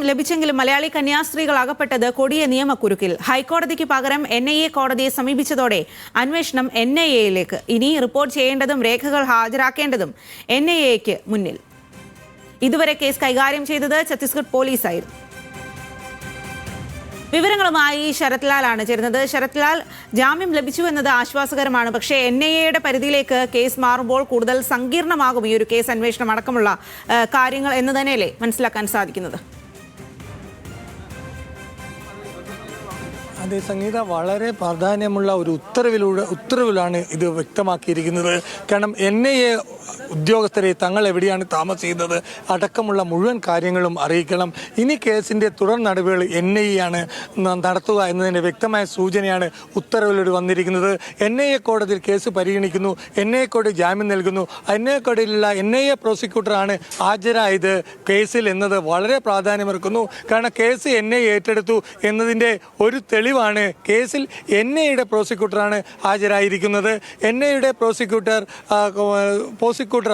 ലഭിച്ചെങ്കിലും മലയാളി കന്യാസ്ത്രീകൾ അകപ്പെട്ടത് കൊടിയ നിയമക്കുരുക്കിൽ. ഹൈക്കോടതിക്ക് പകരം NIA കോടതിയെ സമീപിച്ചതോടെ അന്വേഷണം NIAയിലേക്ക്. ഇനി റിപ്പോർട്ട് ചെയ്യേണ്ടതും രേഖകൾ ഹാജരാക്കേണ്ടതും NIAയ്ക്ക് മുന്നിൽ. ഇതുവരെ കേസ് കൈകാര്യം ചെയ്തത് ഛത്തീസ്ഗഡ് പോലീസായിരുന്നു. വിവരങ്ങളുമായി ശരത് ലാലാണ് ചേരുന്നത്. ശരത് ലാൽ, ജാമ്യം ലഭിച്ചു എന്നത് ആശ്വാസകരമാണ്. പക്ഷേ NIAയുടെ പരിധിയിലേക്ക് കേസ് മാറുമ്പോൾ കൂടുതൽ സങ്കീർണമാകും ഈ ഒരു കേസ് അന്വേഷണം അടക്കമുള്ള കാര്യങ്ങൾ എന്ന് തന്നെയല്ലേ മനസ്സിലാക്കാൻ സാധിക്കുന്നത്? അതെ സംഗീത, വളരെ പ്രാധാന്യമുള്ള ഒരു ഉത്തരവിലാണ് ഇത് വ്യക്തമാക്കിയിരിക്കുന്നത്. കാരണം NIA ഉദ്യോഗസ്ഥരെ തങ്ങൾ എവിടെയാണ് താമസിക്കുന്നത് അടക്കമുള്ള മുഴുവൻ കാര്യങ്ങളും അറിയിക്കണം. ഇനി കേസിൻ്റെ തുടർ നടപടികൾ NIA ആണ് നടത്തുക എന്നതിൻ്റെ വ്യക്തമായ സൂചനയാണ് ഉത്തരവിലൂടെ വന്നിരിക്കുന്നത്. NIA കോടതിയിൽ കേസ് പരിഗണിക്കുന്നു, NIA കോടതി ജാമ്യം നൽകുന്നു. NIA കോടതിയിലുള്ള NIA പ്രോസിക്യൂട്ടറാണ് ഹാജരായത് കേസിൽ എന്നത് വളരെ പ്രാധാന്യമേർക്കുന്നു. കാരണം കേസ് NIA ഏറ്റെടുത്തു എന്നതിൻ്റെ ഒരു തെളിവാണ് കേസിൽ NIAയുടെ പ്രോസിക്യൂട്ടറാണ് ഹാജരായിരിക്കുന്നത്. NIAയുടെ പ്രോസിക്യൂട്ടർ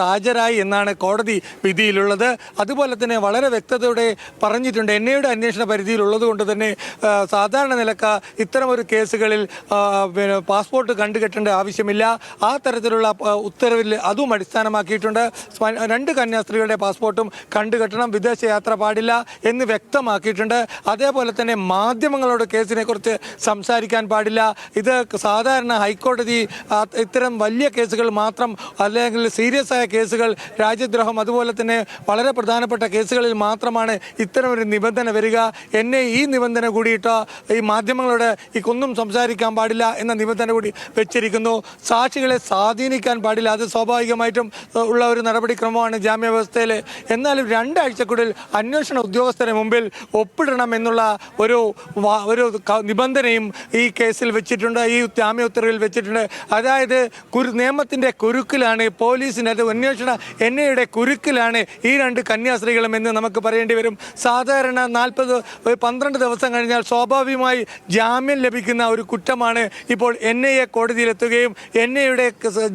ഹാജരായി എന്നാണ് കോടതി വിധിയിലുള്ളത്. അതുപോലെ തന്നെ വളരെ വ്യക്തതയോടെ പറഞ്ഞിട്ടുണ്ട്, NIAയുടെ അന്വേഷണ പരിധിയിലുള്ളത് കൊണ്ട് തന്നെ സാധാരണ നിലക്ക് ഇത്തരമൊരു കേസുകളിൽ പാസ്പോർട്ട് കണ്ടുകെട്ടേണ്ട ആവശ്യമില്ല. ആ തരത്തിലുള്ള ഉത്തരവിൽ അതും അടിസ്ഥാനമാക്കിയിട്ടുണ്ട്. 2 കന്യാസ്ത്രീകളുടെ പാസ്പോർട്ടും കണ്ടുകെട്ടണം, വിദേശയാത്ര പാടില്ല എന്ന് വ്യക്തമാക്കിയിട്ടുണ്ട്. അതേപോലെ തന്നെ മാധ്യമങ്ങളോട് കേസിനെ കുറിച്ച് സംസാരിക്കാൻ പാടില്ല. ഇത് സാധാരണ ഹൈക്കോടതി ഇത്തരം വലിയ കേസുകൾ മാത്രം, അല്ലെങ്കിൽ സീരിയസ് ആയ കേസുകൾ, രാജ്യദ്രോഹം, അതുപോലെ തന്നെ വളരെ പ്രധാനപ്പെട്ട കേസുകളിൽ മാത്രമാണ് ഇത്തരമൊരു നിബന്ധന വരിക. NIA ഈ നിബന്ധന കൂടിയിട്ട് ഈ മാധ്യമങ്ങളോട് ഒന്നും സംസാരിക്കാൻ പാടില്ല എന്ന നിബന്ധന കൂടി വെച്ചിരിക്കുന്നു. സാക്ഷികളെ സ്വാധീനിക്കാൻ പാടില്ല, അത് സ്വാഭാവികമായിട്ടും ഉള്ള ഒരു നടപടിക്രമമാണ് ജാമ്യവ്യവസ്ഥയിൽ. എന്നാലും 2 ആഴ്ചക്കുള്ളിൽ അന്വേഷണ ഉദ്യോഗസ്ഥരെ മുമ്പിൽ ഒപ്പിടണം എന്നുള്ള ഒരു നിബന്ധനയും ഈ കേസിൽ വെച്ചിട്ടുണ്ട്, ഈ ജാമ്യ ഉത്തരവിൽ വെച്ചിട്ടുണ്ട്. അതായത് നിയമത്തിൻ്റെ കുരുക്കിലാണ് പോലീസിന്, അത് അന്വേഷണ NIAയുടെ കുരുക്കിലാണ് ഈ 2 കന്യാസ്ത്രീകളും എന്ന് നമുക്ക് പറയേണ്ടി വരും. സാധാരണ 12 ദിവസം കഴിഞ്ഞാൽ സ്വാഭാവികമായി ജാമ്യം ലഭിക്കുന്ന ഒരു കുറ്റമാണ് ഇപ്പോൾ NIA കോടതിയിലെത്തുകയും NIAയുടെ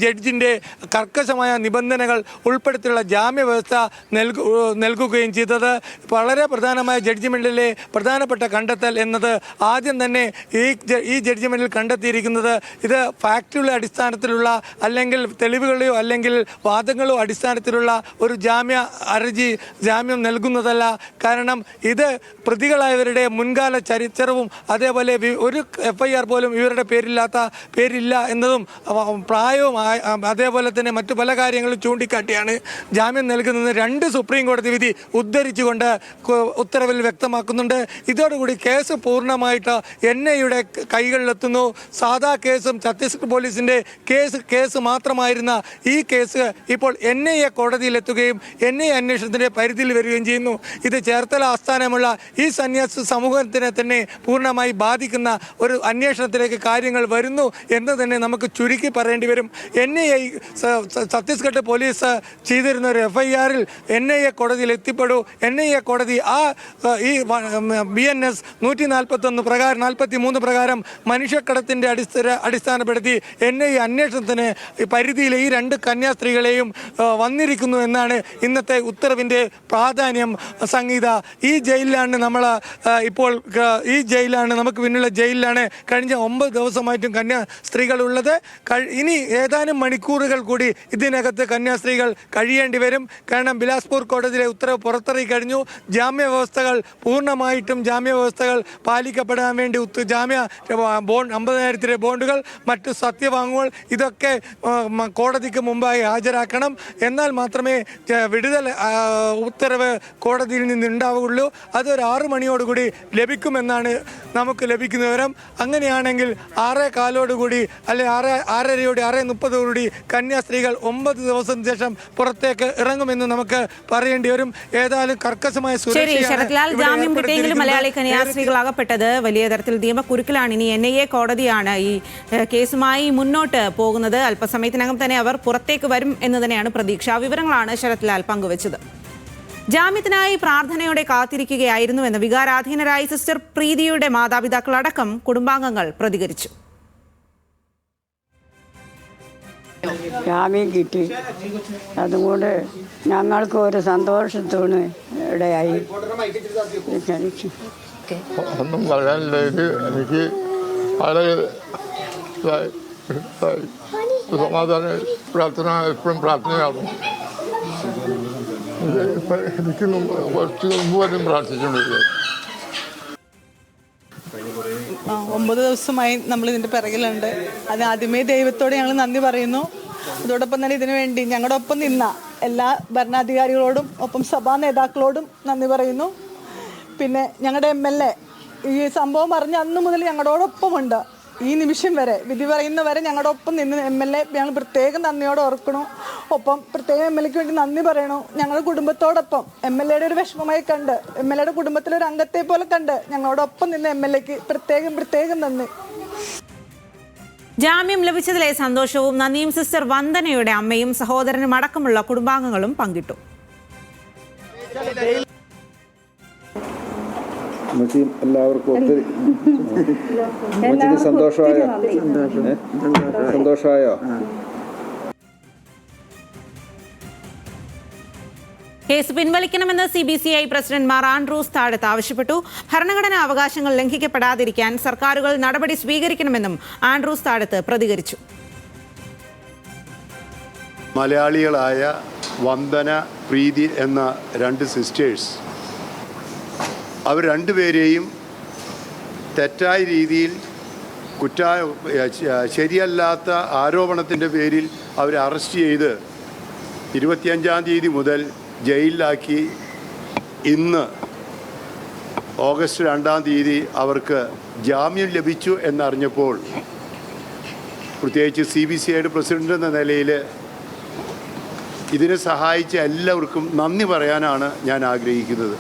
ജഡ്ജിൻ്റെ കർക്കശമായ നിബന്ധനകൾ ഉൾപ്പെടുത്തിയുള്ള ജാമ്യ വ്യവസ്ഥ നൽകുകയും ചെയ്തത്. വളരെ പ്രധാനമായ ജഡ്ജിമെൻറ്റിലെ പ്രധാനപ്പെട്ട കണ്ടെത്തൽ എന്നത് ആദ്യം തന്നെ ഈ ജഡ്ജിമെൻറ്റിൽ കണ്ടെത്തിയിരിക്കുന്നത് ഇത് ഫാക്റ്റുകളുടെ അടിസ്ഥാനത്തിലുള്ള, അല്ലെങ്കിൽ തെളിവുകളെയോ അല്ലെങ്കിൽ വാദങ്ങളോ അടിസ്ഥാനത്തിലുള്ള ഒരു ജാമ്യം നൽകുന്നതല്ല. കാരണം ഇത് പ്രതികളായവരുടെ മുൻകാല ചരിത്രവും അതേപോലെ ഒരു FIR പോലും ഇവരുടെ പേരില്ല എന്നതും പ്രായവും അതേപോലെ തന്നെ മറ്റു പല കാര്യങ്ങളും ചൂണ്ടിക്കാട്ടിയാണ് ജാമ്യം നൽകുന്നത്. 2 സുപ്രീം കോടതി വിധി ഉദ്ധരിച്ചുകൊണ്ട് ഉത്തരവിൽ വ്യക്തമാക്കുന്നുണ്ട്. ഇതോടുകൂടി കേസ് പൂർണ്ണമായിട്ട് NIAയുടെ കൈകളിലെത്തുന്നു. സാധാ കേസും ഛത്തീസ്ഗഡ് പോലീസിൻ്റെ കേസ് മാത്രമായിരുന്ന ഈ കേസ് ഇപ്പോൾ NIA കോടതിയിലെത്തുകയും NIA അന്വേഷണത്തിൻ്റെ പരിധിയിൽ വരികയും ചെയ്യുന്നു. ഇത് ചേർത്തല ആസ്ഥാനമുള്ള ഈ സന്യാസ സമൂഹത്തിനെ തന്നെ പൂർണ്ണമായി ബാധിക്കുന്ന ഒരു അന്വേഷണത്തിലേക്ക് കാര്യങ്ങൾ വരുന്നു എന്ന് തന്നെ നമുക്ക് ചുരുക്കി പറയേണ്ടി വരും. NIA ഛത്തീസ്ഗഡ് പോലീസ് ചെയ്തിരുന്ന ഒരു FIRൽ NIA കോടതിയിൽ എത്തിപ്പെടൂ. NIA കോടതി ഈ BNS 141 പ്രകാരം 43 പ്രകാരം മനുഷ്യക്കടത്തിൻ്റെ അടിസ്ഥാനപ്പെടുത്തി NIA അന്വേഷണത്തിന് പരിധിയിൽ ഈ 2 കന്യാസ്ത്രീകളെയും വന്നിരിക്കുന്നു എന്നാണ് ഇന്നത്തെ ഉത്തരവിൻ്റെ പ്രാധാന്യം. സംഗീത, ഈ ജയിലിലാണ് നമുക്ക് പിന്നിലുള്ള ജയിലിലാണ് കഴിഞ്ഞ 9 ദിവസമായിട്ടും കന്യാസ്ത്രീകൾ ഉള്ളത്. ഇനി ഏതാനും മണിക്കൂറുകൾ കൂടി ഇതിനകത്ത് കന്യാസ്ത്രീകൾ കഴിയേണ്ടി വരും. കാരണം ബിലാസ്പൂർ കോടതിയിലെ ഉത്തരവ് പുറത്തിറങ്ങി കഴിഞ്ഞു. പൂർണ്ണമായിട്ടും ജാമ്യവ്യവസ്ഥകൾ പാലിക്കപ്പെടാൻ വേണ്ടി ബോണ്ട് 50,000 ബോണ്ടുകൾ, മറ്റ് സത്യവാങ്മൂലം ഇതൊക്കെ കോടതിക്ക് മുമ്പായി ഹാജരാക്കണം. എന്നാൽ മാത്രമേ വിടുതൽ ഉത്തരവ് കോടതിയിൽ നിന്നുണ്ടാവുകയുള്ളൂ. അതൊരു 6 മണിയോടുകൂടി ലഭിക്കുമെന്നാണ് നമുക്ക് ലഭിക്കുന്ന വിവരം. അങ്ങനെയാണെങ്കിൽ 6:15 അല്ലെങ്കിൽ 6:30 കന്യാസ്ത്രീകൾ 9 ദിവസത്തിന് ശേഷം പുറത്തേക്ക് ഇറങ്ങുമെന്ന് നമുക്ക് പറയേണ്ടി വരും. ഏതായാലും കർക്കശമായ ജാമ്യം കിട്ടിയെങ്കിലും മലയാളി കന്യാസ്ത്രീകൾ അകപ്പെട്ടത് വലിയ തരത്തിൽ നിയമക്കുരുക്കിലാണ്. ഇനി NIA കോടതിയാണ് ഈ കേസുമായി മുന്നോട്ട് പോകുന്നത്. അല്പസമയത്തിനകം തന്നെ അവർ പുറത്തേക്ക് വരും എന്ന് തന്നെയാണ് പ്രതീക്ഷ. വിവരങ്ങളാണ് ശരത് ലാൽ പങ്കുവച്ചത്. ജാമ്യത്തിനായി പ്രാർത്ഥനയോടെ കാത്തിരിക്കുകയായിരുന്നുവെന്ന് വികാരാധീനരായ സിസ്റ്റർ പ്രീതിയുടെ മാതാപിതാക്കളടക്കം കുടുംബാംഗങ്ങൾ പ്രതികരിച്ചു. ജാമ്യം കിട്ടി. അതുകൊണ്ട് ഞങ്ങൾക്ക് ഒരു സന്തോഷത്തോട് ഇടയായി. ഒന്നും പറയാനില്ല. എനിക്ക് വളരെ സമാധാന പ്രാർത്ഥന എപ്പോഴും പ്രാർത്ഥനയാണ്. എനിക്ക് കുറച്ച് മുമ്പ് വരും പ്രാർത്ഥിച്ചുകൊണ്ടിരിക്കുക. 9 ദിവസമായി നമ്മൾ ഇതിൻ്റെ പിറകിലുണ്ട്. അത് ആദ്യമേ ദൈവത്തോട് ഞങ്ങൾ നന്ദി പറയുന്നു. അതോടൊപ്പം തന്നെ ഇതിനു വേണ്ടി ഞങ്ങളുടെ ഒപ്പം നിന്ന എല്ലാ ഭരണാധികാരികളോടും ഒപ്പം സഭാ നേതാക്കളോടും നന്ദി പറയുന്നു. പിന്നെ ഞങ്ങളുടെ MLA ഈ സംഭവം അറിഞ്ഞ അന്ന് മുതൽ ഞങ്ങളോടൊപ്പമുണ്ട്. ഈ നിമിഷം വരെ വിധി പറയുന്നവരെ ഞങ്ങളുടെ ഒപ്പം നിന്ന് MLA ഞങ്ങൾ പ്രത്യേകം നന്ദിയോടെ ഓർക്കണു. ഒപ്പം പ്രത്യേകം MLAക്ക് വേണ്ടി നന്ദി പറയണു. ഞങ്ങളുടെ കുടുംബത്തോടൊപ്പം MLAയുടെ ഒരു വിഷമമായി കണ്ട്, MLAയുടെ കുടുംബത്തിലെ ഒരു അംഗത്തെ പോലെ കണ്ട് ഞങ്ങളോടൊപ്പം നിന്ന് MLAക്ക് പ്രത്യേകം നന്ദി. ജാമ്യം ലഭിച്ചതിലെ സന്തോഷവും നന്ദിയും സിസ്റ്റർ വന്ദനയുടെ അമ്മയും സഹോദരനും അടക്കമുള്ള കുടുംബാംഗങ്ങളും പങ്കിട്ടു. എല്ലാവർക്കും ഒത്തിരി സന്തോഷമായോ? കേസ് പിൻവലിക്കണമെന്ന് CBCI പ്രസിഡന്റ് മാർ ആൻഡ്രൂസ് താഴത്ത് ആവശ്യപ്പെട്ടു. ഭരണഘടനാ അവകാശങ്ങൾ ലംഘിക്കപ്പെടാതിരിക്കാൻ സർക്കാരുകൾ നടപടി സ്വീകരിക്കണമെന്നും ആൻഡ്രൂസ് താഴത്ത് പ്രതികരിച്ചു. മലയാളികളായ വന്ദന, പ്രീതി എന്ന 2 സിസ്റ്റേഴ്സ്, അവർ രണ്ടുപേരെയും തെറ്റായ രീതിയിൽ ശരിയല്ലാത്ത ആരോപണത്തിൻ്റെ പേരിൽ അവരെ അറസ്റ്റ് ചെയ്ത് 25-ാം തീയതി മുതൽ ജയിലിലാക്കി. ഇന്ന് ഓഗസ്റ്റ് 2-ാം തീയതി അവർക്ക് ജാമ്യം ലഭിച്ചു എന്നറിഞ്ഞപ്പോൾ പ്രത്യേകിച്ച് CBCIയുടെ പ്രസിഡന്റ് എന്ന നിലയിൽ ഇതിനെ സഹായിച്ച എല്ലാവർക്കും നന്ദി പറയാനാണ് ഞാൻ ആഗ്രഹിക്കുന്നത്.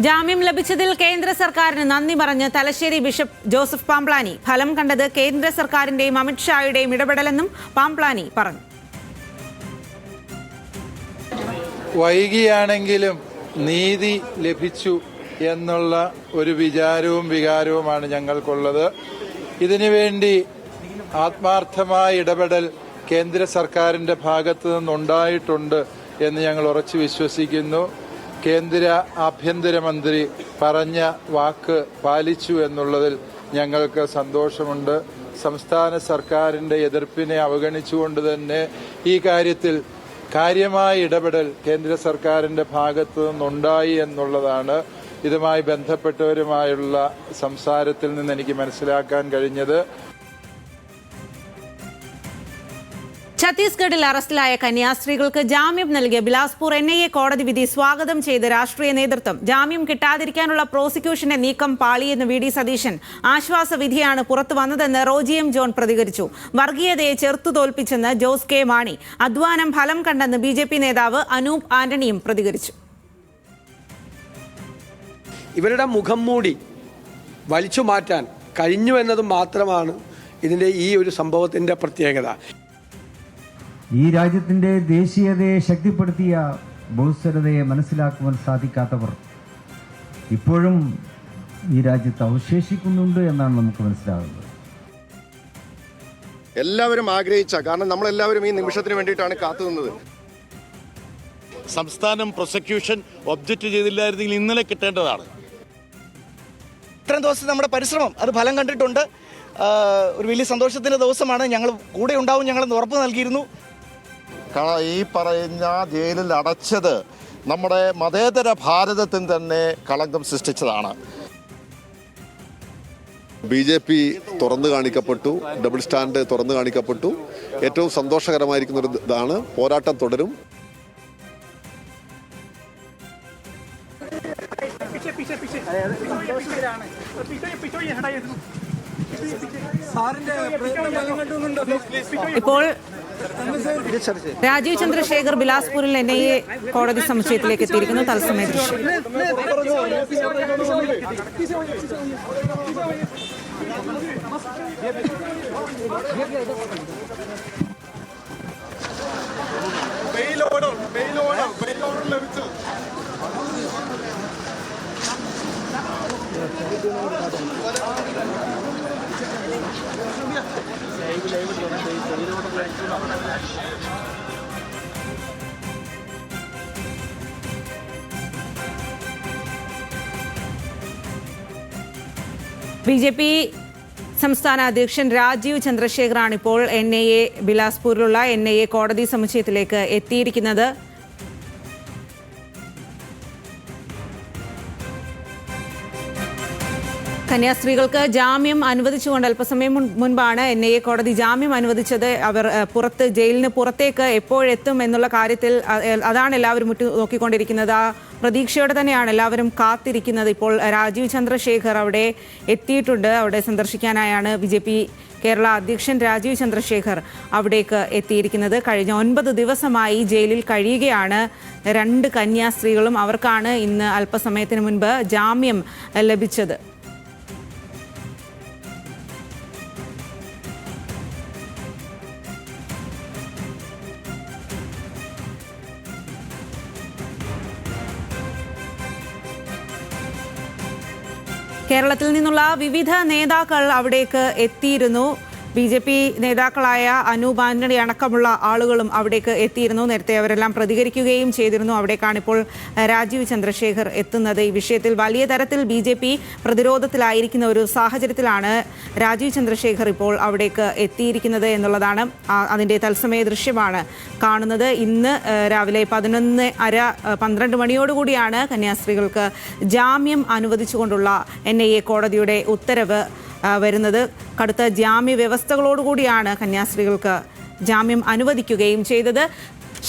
ജാമ്യം ലഭിച്ചതിൽ കേന്ദ്ര സർക്കാരിന് നന്ദി പറഞ്ഞ് തലശ്ശേരി ബിഷപ്പ് ജോസഫ് പാംപ്ലാനി ഫലം കണ്ടത് കേന്ദ്ര സർക്കാരിന്റെയും അമിത്ഷായുടെയും ഇടപെടലെന്നും പാംപ്ലാനി പറഞ്ഞു. വൈകിയാണെങ്കിലും നീതി ലഭിച്ചു എന്നുള്ള ഒരു വിചാരവും വികാരവുമാണ് ഞങ്ങൾക്കുള്ളത്. ഇതിനുവേണ്ടി ആത്മാർത്ഥമായ ഇടപെടൽ കേന്ദ്ര സർക്കാരിൻ്റെ ഭാഗത്തു നിന്നുണ്ടായിട്ടുണ്ട് എന്ന് ഞങ്ങൾ ഉറച്ചു വിശ്വസിക്കുന്നു. കേന്ദ്ര ആഭ്യന്തരമന്ത്രി പറഞ്ഞ വാക്ക് പാലിച്ചു എന്നുള്ളതിൽ ഞങ്ങൾക്ക് സന്തോഷമുണ്ട്. സംസ്ഥാന സർക്കാരിൻ്റെ എതിർപ്പിനെ അവഗണിച്ചുകൊണ്ട് തന്നെ ഈ കാര്യത്തിൽ കാര്യമായ ഇടപെടൽ കേന്ദ്ര സർക്കാരിൻ്റെ ഭാഗത്തു നിന്നുണ്ടായി എന്നുള്ളതാണ് ഇതുമായി ബന്ധപ്പെട്ടവരുമായുള്ള സംസാരത്തിൽ നിന്ന് എനിക്ക് മനസ്സിലാക്കാൻ കഴിഞ്ഞത്. ഛത്തീസ്ഗഡിൽ അറസ്റ്റിലായ കന്യാസ്ത്രീകൾക്ക് ജാമ്യം നൽകിയ ബിലാസ്പൂർ NIA കോടതി വിധി സ്വാഗതം ചെയ്ത് രാഷ്ട്രീയ നേതൃത്വം. ജാമ്യം കിട്ടാതിരിക്കാനുള്ള പ്രോസിക്യൂഷന്റെ നീക്കം പാളിയെന്ന് VD സതീശൻ. ആശ്വാസ വിധിയാണ് പുറത്തു വന്നതെന്ന് റോജി M. ജോൺ പ്രതികരിച്ചു. വർഗീയതയെ ചെറുത്തു തോൽപ്പിച്ചെന്ന് ജോസ് K. മാണി. അധ്വാനം ഫലം കണ്ടെന്ന് BJP നേതാവ് അനൂപ് ആന്റണിയും പ്രതികരിച്ചു. ഇവരുടെ മുഖം മൂടി വലിച്ചു മാറ്റാൻ കഴിഞ്ഞു എന്നത് മാത്രമാണ് ഇതിൻ്റെ ഈ ഒരു സംഭവത്തിൻ്റെ പ്രത്യേകത. ഈ രാജ്യത്തിൻ്റെ ദേശീയതയെ ശക്തിപ്പെടുത്തിയ ബഹുസ്വരതയെ മനസ്സിലാക്കുവാൻ സാധിക്കാത്തവർ ഇപ്പോഴും ഈ രാജ്യത്ത് അവശേഷിക്കുന്നുണ്ട് എന്നാണ് നമുക്ക് മനസ്സിലാകുന്നത്. എല്ലാവരും ആഗ്രഹിച്ച, കാരണം നമ്മളെല്ലാവരും ഈ നിമിഷത്തിന് വേണ്ടിയിട്ടാണ് കാത്തുനിന്നത്. സംസ്ഥാനം പ്രോസിക്യൂഷൻ ഒബ്ജക്റ്റ് ചെയ്തില്ലായിരുന്നെങ്കിൽ ഇന്നലെ കിട്ടേണ്ടതാണ്. ഇത്രയും ദിവസം നമ്മുടെ പരിശ്രമം അത് ഫലം കണ്ടിട്ടുണ്ട്. ഒരു വലിയ സന്തോഷത്തിൻ്റെ ദിവസമാണ്. ഞങ്ങൾ കൂടെ ഉണ്ടാവും, ഞങ്ങളെന്ന് ഉറപ്പ് നൽകിയിരുന്നു. ഈ പറയുന്ന ജയിലിൽ അടച്ചത് നമ്മുടെ മതേതര ഭാരതത്തിന് തന്നെ കളങ്കം സൃഷ്ടിച്ചതാണ്. BJP തുറന്നു കാണിക്കപ്പെട്ടു, ഡബിൾ സ്റ്റാൻഡ് തുറന്നു കാണിക്കപ്പെട്ടു. ഏറ്റവും സന്തോഷകരമായിരിക്കുന്ന ഒരു ഇതാണ്. പോരാട്ടം തുടരും. ഇപ്പോൾ രാജീവ് ചന്ദ്രശേഖർ ബിലാസ്പൂരിൽ NIA കോടതി സമുച്ചയത്തിലേക്ക് എത്തിയിരിക്കുന്നു. തത്സമയ ദൃശ്യം. BJP സംസ്ഥാന അധ്യക്ഷൻ രാജീവ് ചന്ദ്രശേഖറാണ് ഇപ്പോൾ NIA ബിലാസ്പൂരിലുള്ള NIA കോടതി സമുച്ചയത്തിലേക്ക് എത്തിയിരിക്കുന്നത്. കന്യാസ്ത്രീകൾക്ക് ജാമ്യം അനുവദിച്ചുകൊണ്ട് അല്പസമയം മുൻപാണ് NIA കോടതി ജാമ്യം അനുവദിച്ചത്. അവർ ജയിലിന് പുറത്തേക്ക് എപ്പോഴെത്തും എന്നുള്ള കാര്യത്തിൽ അതാണ് എല്ലാവരും നോക്കിക്കൊണ്ടിരിക്കുന്നത്. ആ പ്രതീക്ഷയോടെ തന്നെയാണ് എല്ലാവരും കാത്തിരിക്കുന്നത്. ഇപ്പോൾ രാജീവ് ചന്ദ്രശേഖർ അവിടെ എത്തിയിട്ടുണ്ട്. അവിടെ സന്ദർശിക്കാനായാണ് BJP കേരള അധ്യക്ഷൻ രാജീവ് ചന്ദ്രശേഖർ അവിടേക്ക് എത്തിയിരിക്കുന്നത്. കഴിഞ്ഞ 9 ദിവസമായി ജയിലിൽ കഴിയുകയാണ് 2 കന്യാസ്ത്രീകളും. അവർക്കാണ് ഇന്ന് അല്പസമയത്തിന് മുൻപ് ജാമ്യം ലഭിച്ചത്. കേരളത്തിൽ നിന്നുള്ള വിവിധ നേതാക്കൾ അവിടേക്ക് എത്തിയിരുന്നു. BJP നേതാക്കളായ അനൂപ് ആന്റണി അടക്കമുള്ള ആളുകളും അവിടേക്ക് എത്തിയിരുന്നു. നേരത്തെ അവരെല്ലാം പ്രതികരിക്കുകയും ചെയ്തിരുന്നു. അവിടേക്കാണ് ഇപ്പോൾ രാജീവ് ചന്ദ്രശേഖർ എത്തുന്നത്. ഈ വിഷയത്തിൽ വലിയ തരത്തിൽ BJP പ്രതിരോധത്തിലായിരിക്കുന്ന ഒരു സാഹചര്യത്തിലാണ് രാജീവ് ചന്ദ്രശേഖർ ഇപ്പോൾ അവിടേക്ക് എത്തിയിരിക്കുന്നത് എന്നുള്ളതാണ്. അതിൻ്റെ തത്സമയ ദൃശ്യമാണ് കാണുന്നത്. ഇന്ന് രാവിലെ 11:30-12 മണിയോടുകൂടിയാണ് കന്യാസ്ത്രീകൾക്ക് ജാമ്യം അനുവദിച്ചുകൊണ്ടുള്ള NIA കോടതിയുടെ ഉത്തരവ് വരുന്നത്. കടുത്ത ജാമ്യ വ്യവസ്ഥകളോടുകൂടിയാണ് കന്യാസ്ത്രീകൾക്ക് ജാമ്യം അനുവദിക്കുകയും ചെയ്തത്.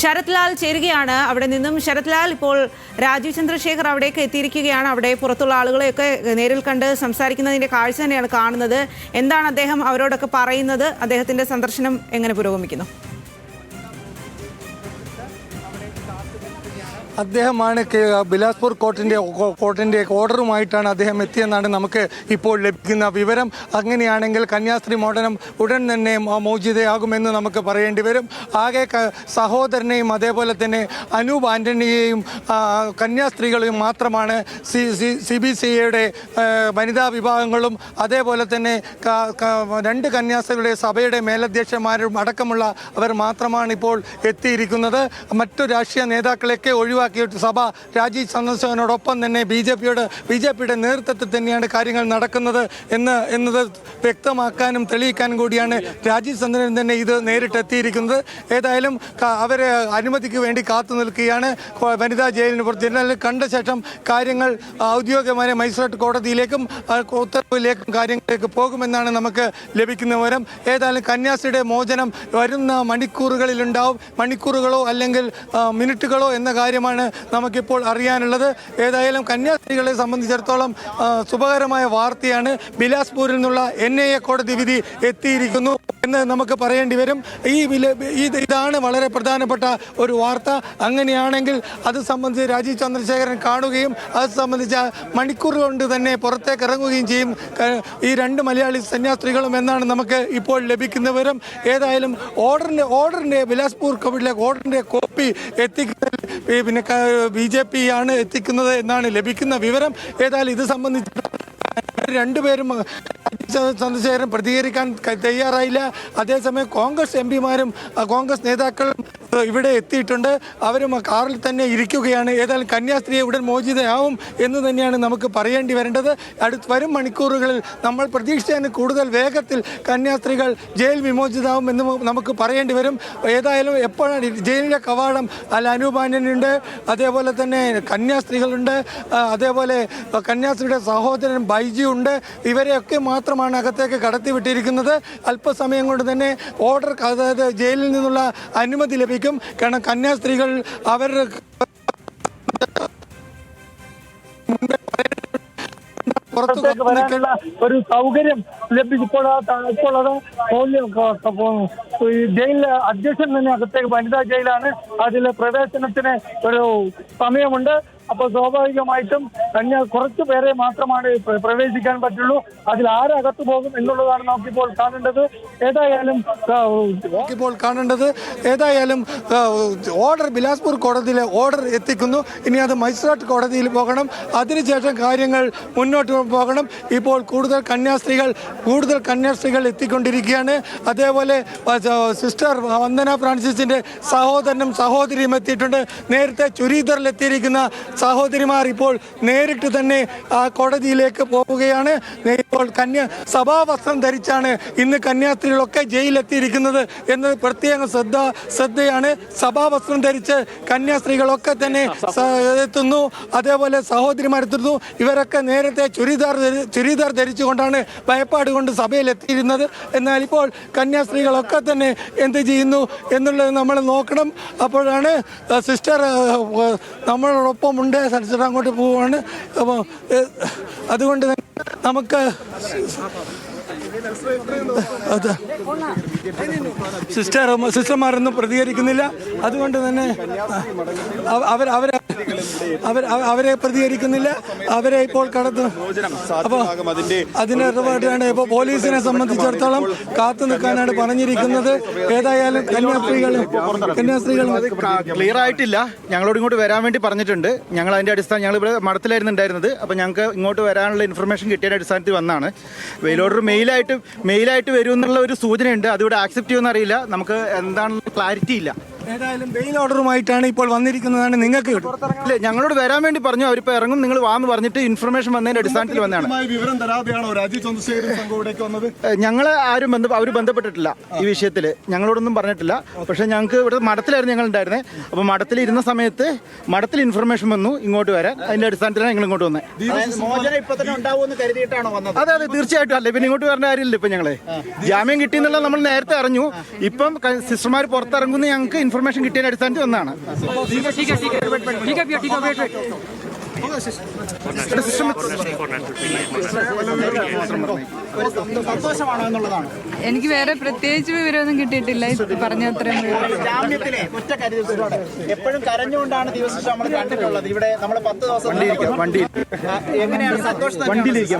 ശരത് ലാൽ ചേരുകയാണ് അവിടെ നിന്നും. ശരത് ലാൽ, ഇപ്പോൾ രാജീവ് ചന്ദ്രശേഖർ അവിടേക്ക് എത്തിയിരിക്കുകയാണ്. അവിടെ പുറത്തുള്ള ആളുകളെയൊക്കെ നേരിൽ കണ്ട് സംസാരിക്കുന്നതിൻ്റെ കാഴ്ച തന്നെയാണ് കാണുന്നത്. എന്താണ് അദ്ദേഹം അവരോടൊക്കെ പറയുന്നത്? അദ്ദേഹത്തിൻ്റെ സന്ദർശനം എങ്ങനെ പുരോഗമിക്കുന്നു? അദ്ദേഹമാണ് ബിലാസ്പൂർ കോർട്ടിൻ്റെ ഓർഡറുമായിട്ടാണ് അദ്ദേഹം എത്തിയെന്നാണ് നമുക്ക് ഇപ്പോൾ ലഭിക്കുന്ന വിവരം. അങ്ങനെയാണെങ്കിൽ കന്യാസ്ത്രീ മോചനം ഉടൻ തന്നെ മോചിതയാകുമെന്ന് നമുക്ക് പറയേണ്ടി വരും. ആകെ സഹോദരനെയും അതേപോലെ തന്നെ അനൂപ് ആന്റണിയെയും കന്യാസ്ത്രീകളെയും മാത്രമാണ് CBCIയുടെ വനിതാ വിഭാഗങ്ങളും അതേപോലെ തന്നെ 2 കന്യാസ്ത്രീകളുടെ സഭയുടെ മേലധ്യക്ഷന്മാരും അടക്കമുള്ള അവർ മാത്രമാണ് ഇപ്പോൾ എത്തിയിരിക്കുന്നത്. മറ്റു രാഷ്ട്രീയ നേതാക്കളെയൊക്കെ ഒഴിവാക്കി സഭ രാജീവ് ചന്ദ്രശേഖരനോടൊപ്പം തന്നെ BJPയുടെ നേതൃത്വത്തിൽ തന്നെയാണ് കാര്യങ്ങൾ നടക്കുന്നത് എന്നത് വ്യക്തമാക്കാനും തെളിയിക്കാനും കൂടിയാണ് രാജീവ് ചന്ദ്രൻ തന്നെ ഇത് നേരിട്ടെത്തിയിരിക്കുന്നത്. ഏതായാലും അവരെ അനുമതിക്ക് വേണ്ടി കാത്തു നിൽക്കുകയാണ്. വനിതാ ജയിലിന് ജനറൽ കണ്ട ശേഷം കാര്യങ്ങൾ ഔദ്യോഗികമായ മജിസ്ട്രേറ്റ് കോടതിയിലേക്കും ഉത്തരവിലേക്കും കാര്യങ്ങളിലേക്ക് പോകുമെന്നാണ് നമുക്ക് ലഭിക്കുന്ന വിവരം. ഏതായാലും കന്യാസ്ത്രീയുടെ മോചനം വരുന്ന മണിക്കൂറുകളിലുണ്ടാവും. മണിക്കൂറുകളോ അല്ലെങ്കിൽ മിനിറ്റുകളോ എന്ന കാര്യമാണ് നമുക്കിപ്പോൾ അറിയാനുള്ളത്. ഏതായാലും കന്യാസ്ത്രീകളെ സംബന്ധിച്ചിടത്തോളം ശുഭകരമായ വാർത്തയാണ്. ബിലാസ്പൂരിൽ നിന്നുള്ള NIA കോടതി വിധി എത്തിയിരിക്കുന്നു എന്ന് നമുക്ക് പറയേണ്ടി വരും. ഇതാണ് വളരെ പ്രധാനപ്പെട്ട ഒരു വാർത്ത. അങ്ങനെയാണെങ്കിൽ അത് സംബന്ധിച്ച് രാജീവ് ചന്ദ്രശേഖരൻ കാണുകയും അത് സംബന്ധിച്ച മണിക്കൂറുകൾ കൊണ്ട് തന്നെ പുറത്തേക്ക് ഇറങ്ങുകയും ചെയ്യും ഈ 2 മലയാളി സന്യാസ്ത്രീകളും എന്നാണ് നമുക്ക് ഇപ്പോൾ ലഭിക്കുന്ന വിവരം. ഏതായാലും ഓർഡറിൻ്റെ ബിലാസ്പൂർ ഓർഡറിൻ്റെ കോപ്പി എത്തിക്കുന്നതിൽ പിന്നെ BJP ആണ് എത്തിക്കുന്നത് എന്നാണ് ലഭിക്കുന്ന വിവരം. ഏതായാലും ഇത് സംബന്ധിച്ച് 2 പേരും ചന്ദ്രശേഖരൻ പ്രതികരിക്കാൻ തയ്യാറായില്ല. അതേസമയം കോൺഗ്രസ് MPമാരും കോൺഗ്രസ് നേതാക്കളും ഇവിടെ എത്തിയിട്ടുണ്ട്. അവരും കാറിൽ തന്നെ ഇരിക്കുകയാണ്. ഏതായാലും കന്യാസ്ത്രീയെ ഉടൻ മോചിതയാവും എന്ന് തന്നെയാണ് നമുക്ക് പറയേണ്ടി വരേണ്ടത്. വരും മണിക്കൂറുകളിൽ നമ്മൾ പ്രതീക്ഷിച്ചതിന് കൂടുതൽ വേഗത്തിൽ കന്യാസ്ത്രീകൾ ജയിൽ വിമോചിതമാവും എന്ന് നമുക്ക് പറയേണ്ടി വരും. ഏതായാലും എപ്പോഴാണ് ജയിലിലെ കവാടം അനൂപ് ആന്റണിയുണ്ട്, അതേപോലെ തന്നെ കന്യാസ്ത്രീകളുണ്ട്, അതേപോലെ കന്യാസ്ത്രീയുടെ സഹോദരൻ ബൈജി ഉണ്ട്. ഇവരെയൊക്കെ മാത്രമാണ് അകത്തേക്ക് കടത്തിവിട്ടിരിക്കുന്നത്. അല്പസമയം കൊണ്ട് തന്നെ ഓർഡർ, അതായത് ജയിലിൽ നിന്നുള്ള അനുമതി ലഭിക്കും. കാരണം കന്യാസ്ത്രീകൾ അവർ ഒരു സൗകര്യം ലഭിച്ചപ്പോൾ ജയിലിലെ അധ്യക്ഷൻ തന്നെ അകത്തേക്ക്, വനിതാ ജയിലാണ്, അതിൽ പ്രവേശനത്തിന് ഒരു സമയമുണ്ട്. അപ്പോൾ സ്വാഭാവികമായിട്ടും കുറച്ചു പേരെ മാത്രമാണ് പ്രവേശിക്കാൻ പറ്റുള്ളൂ. അതിൽ ആരകത്ത് പോകും എന്നുള്ളതാണ് നമുക്കിപ്പോൾ കാണേണ്ടത്. ഏതായാലും ഓർഡർ ബിലാസ്പൂർ കോടതിയിലെ ഓർഡർ എത്തിക്കുന്നു. ഇനി അത് മജിസ്ട്രേറ്റ് കോടതിയിൽ പോകണം. അതിനുശേഷം കാര്യങ്ങൾ മുന്നോട്ട് പോകണം. ഇപ്പോൾ കൂടുതൽ കന്യാസ്ത്രീകൾ എത്തിക്കൊണ്ടിരിക്കുകയാണ്. അതേപോലെ സിസ്റ്റർ വന്ദന ഫ്രാൻസിസിന്റെ സഹോദരനും സഹോദരിയും എത്തിയിട്ടുണ്ട്. നേരത്തെ ചുരിദറിലെത്തിയിരിക്കുന്ന സഹോദരിമാർ ഇപ്പോൾ നേരിട്ട് തന്നെ ആ കോടതിയിലേക്ക് പോവുകയാണ്. ഇപ്പോൾ സഭാവസ്ത്രം ധരിച്ചാണ് ഇന്ന് കന്യാസ്ത്രീകളൊക്കെ ജയിലെത്തിയിരിക്കുന്നത് എന്നത് പ്രത്യേക ശ്രദ്ധയാണ്. സഭാവസ്ത്രം ധരിച്ച് കന്യാസ്ത്രീകളൊക്കെ തന്നെ എത്തുന്നു. അതേപോലെ സഹോദരിമാരെത്തുന്നു. ഇവരൊക്കെ നേരത്തെ ചുരിദാർ ധരിച്ചുകൊണ്ടാണ് ഭയപ്പാട് കൊണ്ട് സഭയിലെത്തിയിരുന്നത്. എന്നാൽ ഇപ്പോൾ കന്യാസ്ത്രീകളൊക്കെ തന്നെ എന്ത് ചെയ്യുന്നു എന്നുള്ളത് നമ്മൾ നോക്കണം. അപ്പോഴാണ് സിസ്റ്റർ നമ്മളോടൊപ്പം ഉണ്ട്. സിസ്റ്റർ അങ്ങോട്ട് പോവുകയാണ്. അപ്പോൾ അതുകൊണ്ട് നമുക്ക് സിസ്റ്റർമാരൊന്നും പ്രതികരിക്കുന്നില്ല. അതുകൊണ്ട് തന്നെ അവരെ പ്രതികരിക്കുന്നില്ല. അവരെ ഇപ്പോൾ കടത്തും. അപ്പോൾ അതിന് ഇടപാടാണ്. ഇപ്പോൾ പോലീസിനെ സംബന്ധിച്ചിടത്തോളം കാത്തു നിൽക്കാനാണ് പറഞ്ഞിരിക്കുന്നത്. ഏതായാലും കന്യാസ്ത്രീകൾ ക്ലിയർ ആയിട്ടില്ല. ഞങ്ങളോട് ഇങ്ങോട്ട് വരാൻ വേണ്ടി പറഞ്ഞിട്ടുണ്ട്. ഞങ്ങൾ അതിന്റെ അടിസ്ഥാനം ഞങ്ങൾ ഇവിടെ മഠത്തിലായിരുന്നു ഉണ്ടായിരുന്നത്. അപ്പോൾ ഞങ്ങൾക്ക് ഇങ്ങോട്ട് വരാനുള്ള ഇൻഫർമേഷൻ കിട്ടിയ അടിസ്ഥാനത്തിൽ വന്നാണ്. വെയിൽ ഓർഡർ മെയിലായിട്ട് വരും എന്നുള്ള ഒരു സൂചനയുണ്ട്. അതിവിടെ ആക്സെപ്റ്റ് ചെയ്യുമെന്ന് അറിയില്ല. നമുക്ക് എന്താണെന്ന് ക്ലാരിറ്റി ഇല്ല. ഏതായാലും ബെയിൽ ഓർഡറുമായിട്ടാണ് ഇപ്പോൾ വന്നിരിക്കുന്നതാണ്. നിങ്ങൾക്ക് ഇല്ല, ഞങ്ങളോട് വരാൻ വേണ്ടി പറഞ്ഞു. അവരിപ്പോൾ ഇറങ്ങും, നിങ്ങൾ വാന്ന് പറഞ്ഞിട്ട് ഇൻഫർമേഷൻ വന്നതിന്റെ അടിസ്ഥാനത്തിൽ വന്നതാണ്. വിവരം തരാതെയാണോ രാജീവ് ചന്ദ്രശേഖരൻ സംഘം ഇവിടേക്ക് വന്നത്? ഞങ്ങളെ ആരും അവർ ബന്ധപ്പെട്ടിട്ടില്ല ഈ വിഷയത്തിൽ. ഞങ്ങളോടൊന്നും പറഞ്ഞിട്ടില്ല. പക്ഷേ ഞങ്ങൾക്ക് ഇവിടെ മഠത്തിലായിരുന്നു ഞങ്ങൾ ഉണ്ടായിരുന്നത്. അപ്പോൾ മഠത്തിൽ ഇരുന്ന സമയത്ത് മഠത്തിൽ ഇൻഫർമേഷൻ വന്നു ഇങ്ങോട്ട് വരാൻ. അതിന്റെ അടിസ്ഥാനത്തിലാണ് ഞങ്ങൾ ഇങ്ങോട്ട് വന്നത്. അതെ അതെ, തീർച്ചയായിട്ടും. അല്ലേ പിന്നെ ഇങ്ങോട്ട് വരേണ്ട കാര്യമില്ല. ഇപ്പം ഞങ്ങളെ ജാമ്യം കിട്ടിയെന്നുള്ള നമ്മൾ നേരത്തെ അറിഞ്ഞു. ഇപ്പം സിസ്റ്റർമാർ പുറത്തിറങ്ങുന്ന ഞങ്ങൾക്ക് ഇൻഫർമേഷൻ കിട്ടിയ അടിസ്ഥാനത്തിൽ ഒന്നാണ്. സന്തോഷമാണോ എന്നുള്ളതാണ്. എനിക്ക് വേറെ പ്രത്യേകിച്ച് വിവരമൊന്നും കിട്ടിയിട്ടില്ല. പറഞ്ഞത്രയും എപ്പോഴും കരഞ്ഞുകൊണ്ടാണ് ദിവസം നമ്മൾ കണ്ടിട്ടുള്ളത്. ഇവിടെ നമ്മൾ 10 ദിവസം വണ്ടി എങ്ങനെയാണ് സന്തോഷം വണ്ടിയിലിരിക്കാൻ